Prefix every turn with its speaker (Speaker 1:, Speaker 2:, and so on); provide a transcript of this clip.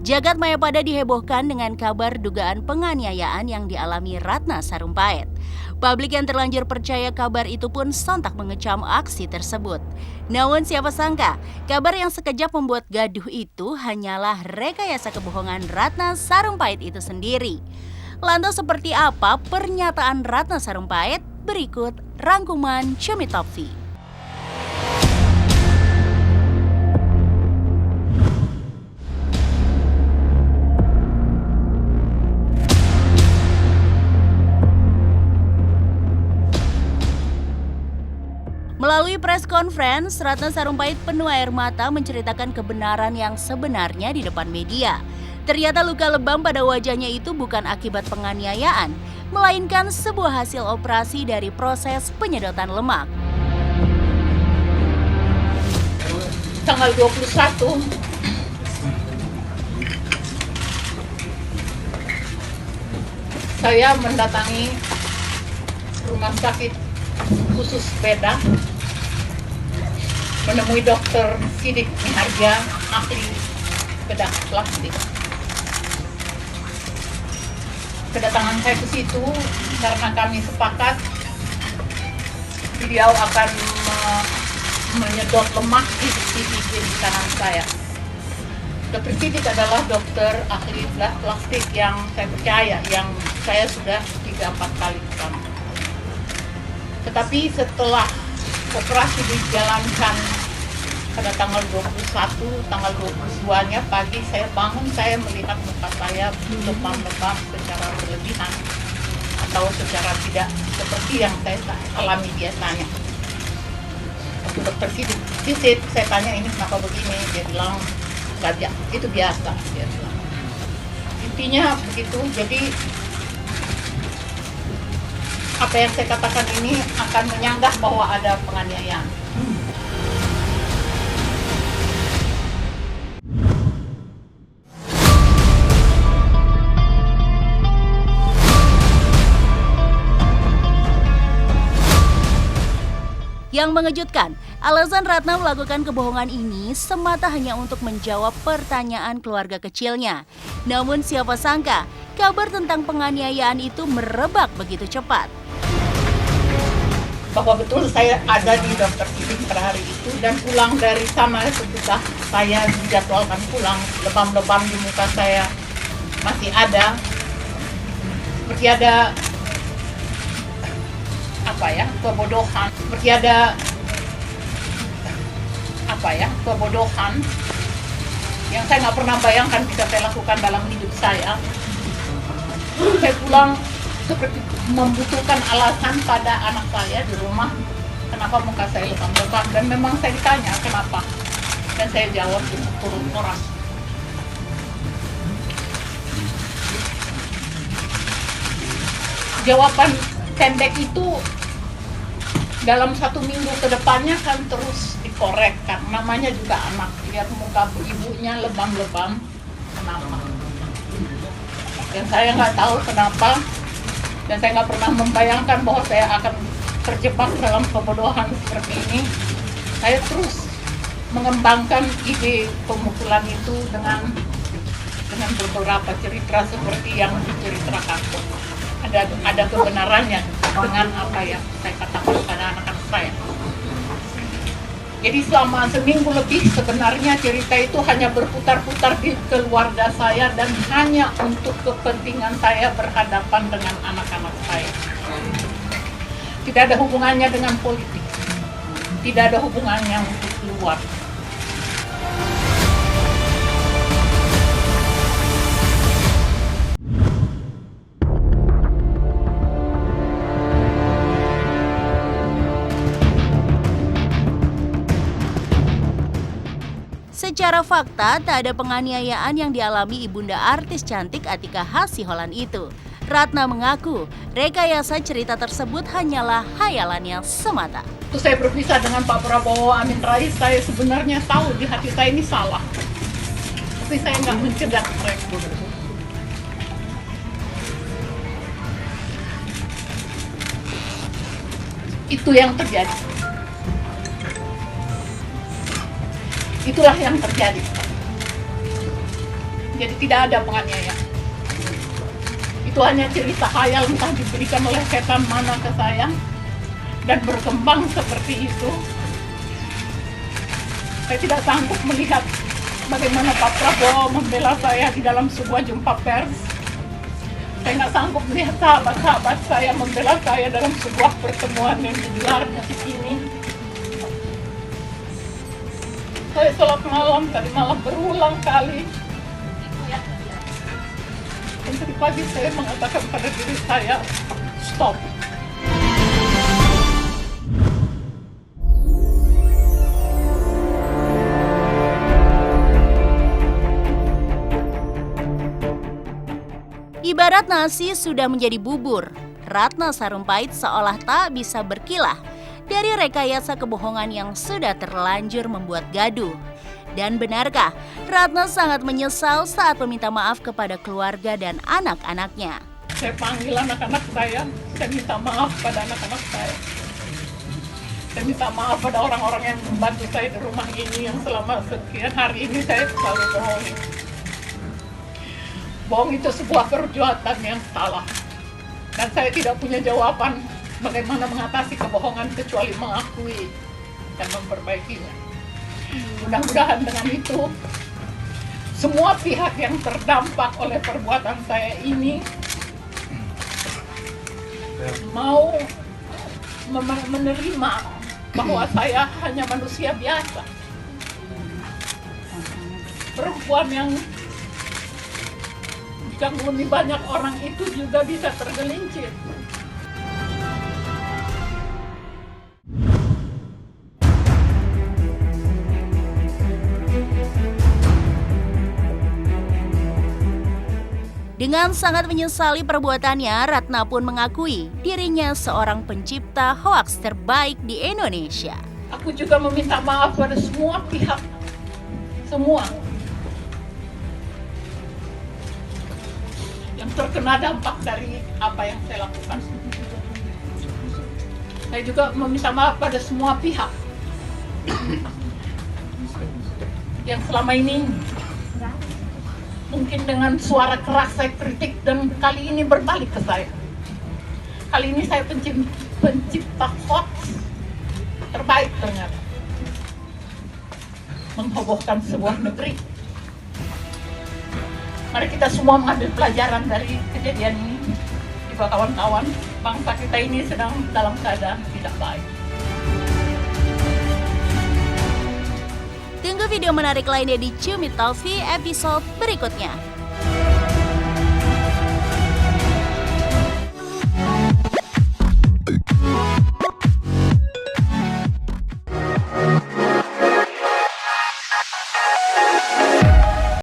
Speaker 1: Jagat Mayapada dihebohkan dengan kabar dugaan penganiayaan yang dialami Ratna Sarumpait. Publik yang terlanjur percaya kabar itu pun sontak mengecam aksi tersebut. Namun siapa sangka, kabar yang sekejap membuat gaduh itu hanyalah rekayasa kebohongan Ratna Sarumpait itu sendiri. Lantas seperti apa pernyataan Ratna Sarumpait? Berikut rangkuman Cumi Top V. Melalui press conference, Ratna Sarumpait penuh air mata menceritakan kebenaran yang sebenarnya di depan media. Ternyata luka lebam pada wajahnya itu bukan akibat penganiayaan, melainkan sebuah hasil operasi dari proses penyedotan lemak.
Speaker 2: Tanggal 21, saya mendatangi rumah sakit khusus sepeda, menemui dokter Sidik Miharja, ahli bedah plastik. Kedatangan saya ke situ karena kami sepakat beliau akan menyedot lemak di sisi kiri kanan saya. Dokter Sidik adalah dokter ahli bedah plastik yang saya percaya, yang saya sudah 3-4 kali ketemu. Tetapi setelah operasi dijalankan pada tanggal 21, tanggal 22-nya pagi saya bangun, saya melihat muka saya lebam-lebam secara berlebihan atau secara tidak seperti yang saya alami biasanya. Waktu dokter Sidik, saya tanya ini kenapa begini, dia bilang itu biasa. Dia bilang. Intinya begitu, jadi apa yang saya katakan ini akan menyanggah bahwa ada penganiayaan.
Speaker 1: Yang mengejutkan, alasan Ratna melakukan kebohongan ini semata hanya untuk menjawab pertanyaan keluarga kecilnya. Namun siapa sangka, kabar tentang penganiayaan itu merebak begitu cepat.
Speaker 2: Bahwa betul saya ada di dokter Sidik pada hari itu dan pulang dari sana sesudah saya dijadwalkan pulang, lebam-lebam di muka saya masih ada, seperti ada kebodohan, seperti ada kebodohan yang saya nggak pernah bayangkan bisa saya lakukan dalam hidup saya. Saya pulang seperti membutuhkan alasan pada anak saya di rumah kenapa muka saya lebam-lebam, dan memang saya ditanya kenapa, dan saya jawab itu turun orang. Jawaban pendek itu dalam 1 minggu ke depannya kan terus dikorek, kan namanya juga anak, lihat muka ibunya lebam-lebam, kenapa? Dan saya nggak tahu kenapa, dan saya nggak pernah membayangkan bahwa saya akan terjebak dalam kebodohan seperti ini. Saya terus mengembangkan ide pemukulan itu dengan beberapa cerita seperti yang diceritakan. Ada kebenarannya dengan apa yang saya katakan pada anak-anak saya. Jadi selama seminggu lebih sebenarnya cerita itu hanya berputar-putar di keluarga saya dan hanya untuk kepentingan saya berhadapan dengan anak-anak saya. Tidak ada hubungannya dengan politik, tidak ada hubungannya untuk keluar.
Speaker 1: Secara fakta, tak ada penganiayaan yang dialami ibunda artis cantik Atika Hasiholan itu. Ratna mengaku, rekayasa cerita tersebut hanyalah hayalannya semata.
Speaker 2: Waktu saya berpisah dengan Pak Prabowo Amin Rais, saya sebenarnya tahu di hati saya ini salah. Tapi saya nggak mencegah mereka. Itu yang terjadi. Itulah yang terjadi. Jadi tidak ada penganiayaan. Itu hanya cerita khayal entah diberikan oleh setan mana ke saya dan berkembang seperti itu. Saya tidak sanggup melihat bagaimana Pak Prabowo membela saya di dalam sebuah jumpa pers. Saya nggak sanggup melihat sahabat-sahabat saya membela saya dalam sebuah pertemuan yang digelar di sini. Saya sholat malam tadi malam berulang kali. Dan tadi pagi saya mengatakan pada diri saya, stop.
Speaker 1: Ibarat nasi sudah menjadi bubur, Ratna Sarumpait seolah tak bisa berkilah dari rekayasa kebohongan yang sudah terlanjur membuat gaduh. Dan benarkah Ratna sangat menyesal saat meminta maaf kepada keluarga dan anak-anaknya?
Speaker 2: Saya panggil anak-anak saya minta maaf pada anak-anak saya. Saya minta maaf pada orang-orang yang membantu saya di rumah ini yang selama sekian hari ini saya selalu bohong. Bohong itu sebuah perbuatan yang salah. Dan saya tidak punya jawaban bagaimana mengatasi kebohongan kecuali mengakui dan memperbaikinya. Mudah-mudahan dengan itu semua pihak yang terdampak oleh perbuatan saya ini mau menerima bahwa saya hanya manusia biasa. Perempuan yang diganggu banyak orang itu juga bisa tergelincir.
Speaker 1: Dengan sangat menyesali perbuatannya, Ratna pun mengakui dirinya seorang pencipta hoaks terbaik di Indonesia.
Speaker 2: Aku juga meminta maaf pada semua pihak, semua yang terkena dampak dari apa yang saya lakukan. Saya juga meminta maaf pada semua pihak yang selama ini mungkin dengan suara keras saya kritik dan kali ini berbalik ke saya. Kali ini saya pencipta hoax terbaik ternyata. Menghebohkan sebuah negeri. Mari kita semua mengambil pelajaran dari kejadian ini. Juga kawan-kawan, bangsa kita ini sedang dalam keadaan tidak baik.
Speaker 1: Tunggu video menarik lainnya di Cumi TV episode berikutnya.